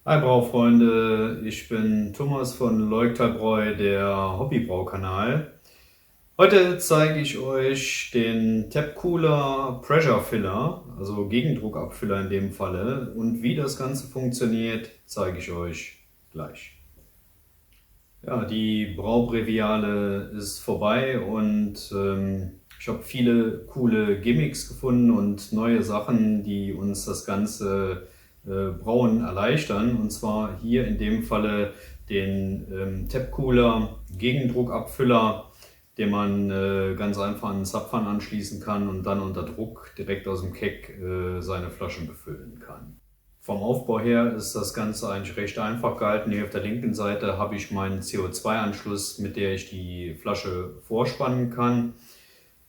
Hi Braufreunde, ich bin Thomas von Leuktalbräu, der Hobbybraukanal. Heute zeige ich euch den Tap Cooler Pressure Filler, also Gegendruckabfüller in dem Falle. Und wie das Ganze funktioniert, zeige ich euch gleich. Ja, die Braubreviale ist vorbei und ich habe viele coole Gimmicks gefunden und neue Sachen, die uns das ganze Brauen erleichtern. Und zwar hier in dem Falle den Tap Cooler Gegendruckabfüller, den man ganz einfach an den Zapfhahn anschließen kann und dann unter Druck direkt aus dem Keck seine Flaschen befüllen kann. Vom Aufbau her ist das Ganze eigentlich recht einfach gehalten. Hier auf der linken Seite habe ich meinen CO2-Anschluss, mit der ich die Flasche vorspannen kann.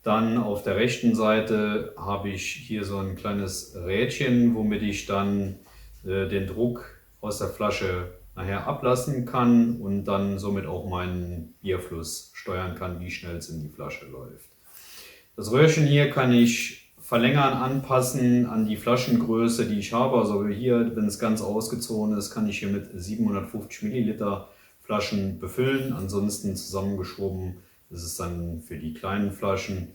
Dann auf der rechten Seite habe ich hier so ein kleines Rädchen, womit ich dann den Druck aus der Flasche nachher ablassen kann und dann somit auch meinen Bierfluss steuern kann, wie schnell es in die Flasche läuft. Das Röhrchen hier kann ich verlängern, anpassen an die Flaschengröße, die ich habe. Also hier, wenn es ganz ausgezogen ist, kann ich hier mit 750 Milliliter Flaschen befüllen. Ansonsten zusammengeschoben ist es dann für die kleinen Flaschen.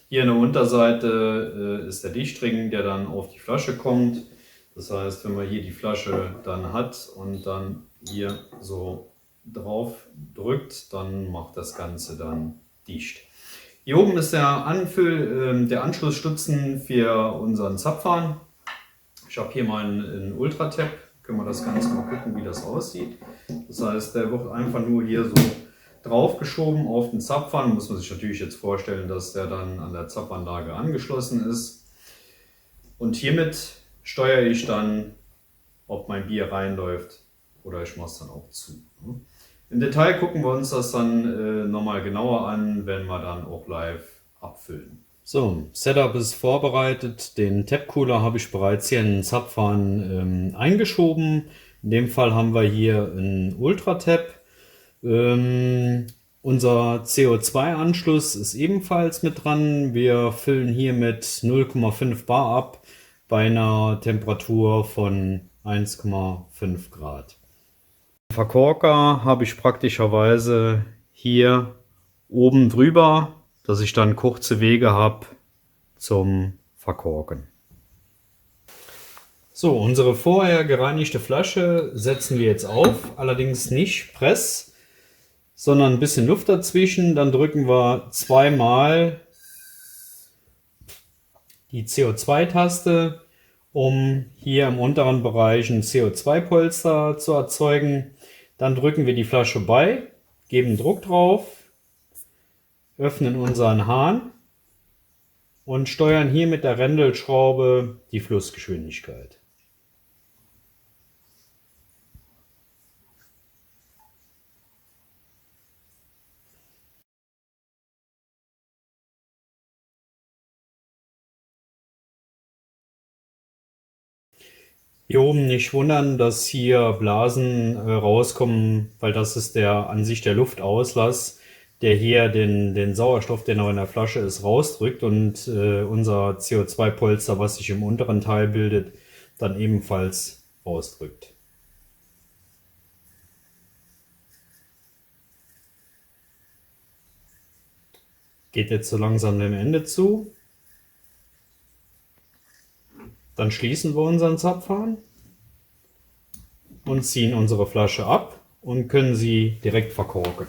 Hier in der Unterseite ist der Dichtring, der dann auf die Flasche kommt. Das heißt, wenn man hier die Flasche dann hat und dann hier so drauf drückt, dann macht das Ganze dann dicht. Hier oben ist der der Anschlussstutzen für unseren Zapfhahn. Ich habe hier mal einen Ultratap. Können wir das Ganze mal gucken, wie das aussieht. Das heißt, der wird einfach nur hier so draufgeschoben auf den Zapfhahn. Muss man sich natürlich jetzt vorstellen, dass der dann an der Zapfanlage angeschlossen ist. Und hiermit steuere ich dann, ob mein Bier reinläuft oder ich mache es dann auch zu. Im Detail gucken wir uns das dann nochmal genauer an, wenn wir dann auch live abfüllen. So, Setup ist vorbereitet. Den Tap Cooler habe ich bereits hier in den Zapfhahn eingeschoben. In dem Fall haben wir hier einen Ultra Tap. Unser CO2-Anschluss ist ebenfalls mit dran. Wir füllen hier mit 0,5 Bar ab bei einer Temperatur von 1,5 Grad. Verkorker habe ich praktischerweise hier oben drüber, dass ich dann kurze Wege habe zum Verkorken. So, unsere vorher gereinigte Flasche setzen wir jetzt auf, allerdings nicht Press, sondern ein bisschen Luft dazwischen. Dann drücken wir zweimal die CO2-Taste, um hier im unteren Bereich ein CO2-Polster zu erzeugen. Dann drücken wir die Flasche bei, geben Druck drauf, öffnen unseren Hahn und steuern hier mit der Rändelschraube die Flussgeschwindigkeit. Hier oben nicht wundern, dass hier Blasen rauskommen, weil das ist der an sich der Luftauslass, der hier den Sauerstoff, der noch in der Flasche ist, rausdrückt und unser CO2-Polster, was sich im unteren Teil bildet, dann ebenfalls rausdrückt. Geht jetzt so langsam dem Ende zu. Dann schließen wir unseren Zapfhahn und ziehen unsere Flasche ab und können sie direkt verkorken.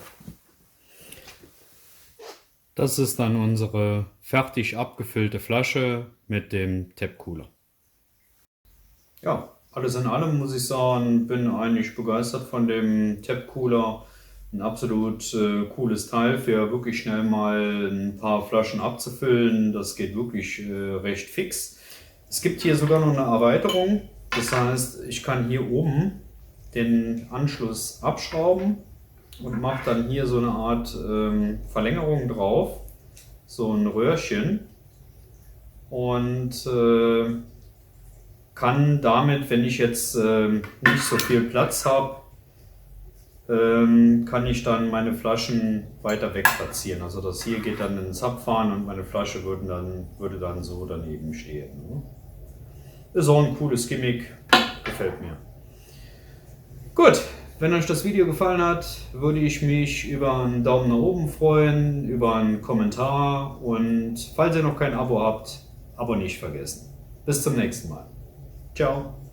Das ist dann unsere fertig abgefüllte Flasche mit dem Tap Cooler. Ja, alles in allem muss ich sagen, bin eigentlich begeistert von dem Tap Cooler. Ein absolut cooles Teil für wirklich schnell mal ein paar Flaschen abzufüllen. Das geht wirklich recht fix. Es gibt hier sogar noch eine Erweiterung. Das heißt, ich kann hier oben den Anschluss abschrauben und mache dann hier so eine Art Verlängerung drauf. So ein Röhrchen. Und kann damit, wenn ich jetzt nicht so viel Platz habe, kann ich dann meine Flaschen weiter weg platzieren. Also das hier geht dann in den Zapfhahn und meine Flasche würde dann so daneben stehen. Ist auch ein cooles Gimmick, gefällt mir. Gut, wenn euch das Video gefallen hat, würde ich mich über einen Daumen nach oben freuen, über einen Kommentar und falls ihr noch kein Abo habt, Abo nicht vergessen. Bis zum nächsten Mal. Ciao.